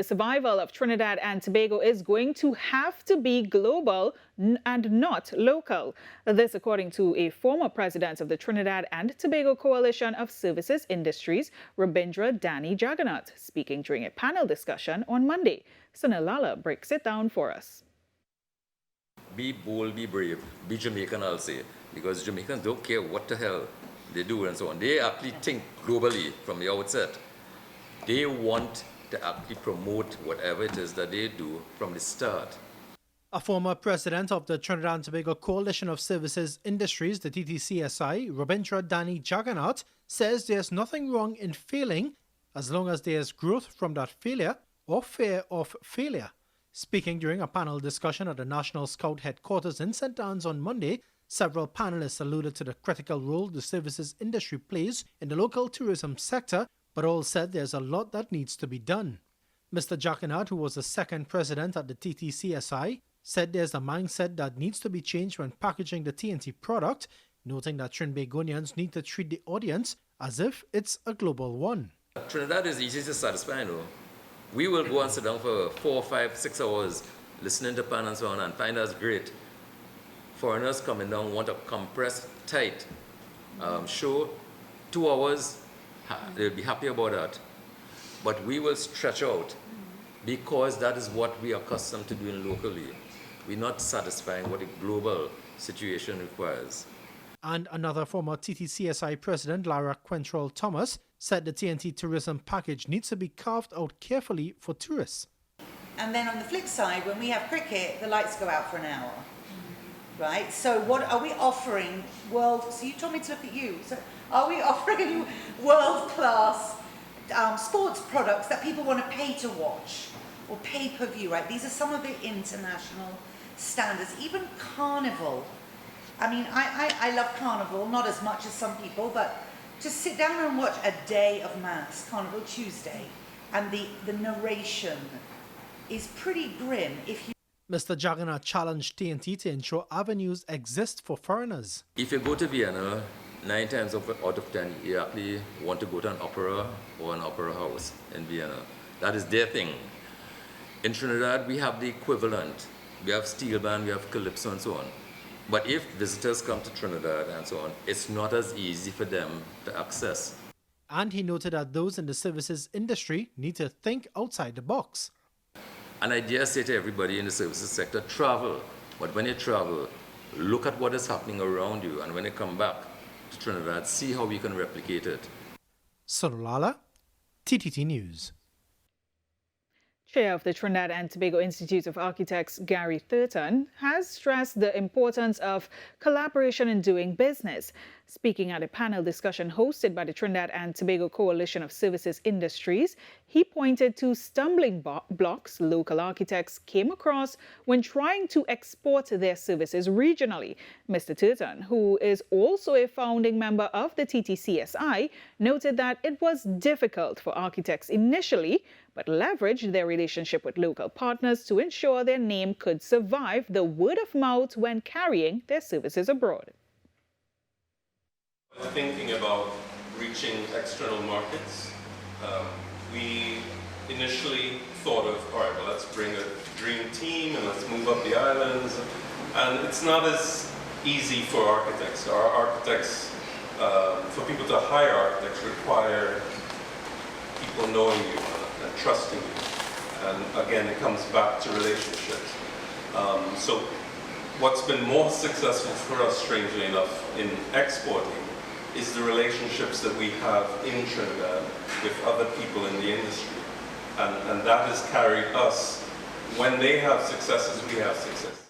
The survival of Trinidad and Tobago is going to have to be global and not local. This according to a former president of the Trinidad and Tobago Coalition of Services Industries, Rabindra Danny Jaggernauth, speaking during a panel discussion on Monday. Sunil Lala breaks it down for us. Be bold, be brave, be Jamaican, I'll say, because Jamaicans don't care what the hell they do and so on. They actually think globally from the outset. They want to actually promote whatever it is that they do from the start. A former president of the Trinidad and Tobago Coalition of Services Industries, the TTCSI, Rabindra Danny Jaggernauth, says there's nothing wrong in failing as long as there's growth from that failure or fear of failure. Speaking during a panel discussion at the National Scout headquarters in St. Anne's on Monday, several panelists alluded to the critical role the services industry plays in the local tourism sector, but all said there's a lot that needs to be done. Mr. Jaggernauth, who was the second president at the TTCSI, said there's a mindset that needs to be changed when packaging the TNT product, noting that Trinbagonians need to treat the audience as if it's a global one. Trinidad is easy to satisfy, no? We will go and sit down for 4, 5, 6 hours listening to pan and so on and find us great. Foreigners coming down want a compressed, tight show, 2 hours, they'll be happy about that. But we will stretch out because that is what we are accustomed to doing locally. We're not satisfying what a global situation requires. And another former TTCSI president, Lara Quentrell Thomas, said the TNT tourism package needs to be carved out carefully for tourists. And then on the flip side, when we have cricket, the lights go out for an hour. Right? So what are we offering so you told me to look at you. So are we offering world-class sports products that people want to pay to watch or pay-per-view, right? These are some of the international standards. Even Carnival. I mean, I love Carnival, not as much as some people, but just sit down and watch a day of mass, Carnival Tuesday, and the narration is pretty grim if you... Mr. Jaggernauth challenged TNT to ensure avenues exist for foreigners. If you go to Vienna, 9 times out of 10, you actually want to go to an opera or an opera house in Vienna. That is their thing. In Trinidad, we have the equivalent. We have steel band, we have calypso and so on. But if visitors come to Trinidad and so on, it's not as easy for them to access. And he noted that those in the services industry need to think outside the box. And I dare say to everybody in the services sector, travel. But when you travel, look at what is happening around you. And when you come back to Trinidad, see how we can replicate it. Sunil Lala, TTT News. Chair of the Trinidad and Tobago Institute of Architects, Gary Thurton, has stressed the importance of collaboration in doing business. Speaking at a panel discussion hosted by the Trinidad and Tobago Coalition of Services Industries, he pointed to stumbling blocks local architects came across when trying to export their services regionally. Mr. Thurton, who is also a founding member of the TTCSI, noted that it was difficult for architects initially, but leveraged their relationship with local partners to ensure their name could survive the word of mouth when carrying their services abroad. Thinking about reaching external markets, we initially thought of, all right, well, let's bring a dream team and let's move up the islands. And it's not as easy for architects. Our architects, for people to hire architects, require people knowing you and trusting you. And again, it comes back to relationships. So what's been more successful for us, strangely enough, in exporting is the relationships that we have in Trinidad with other people in the industry. And that has carried us. When they have successes, we have success.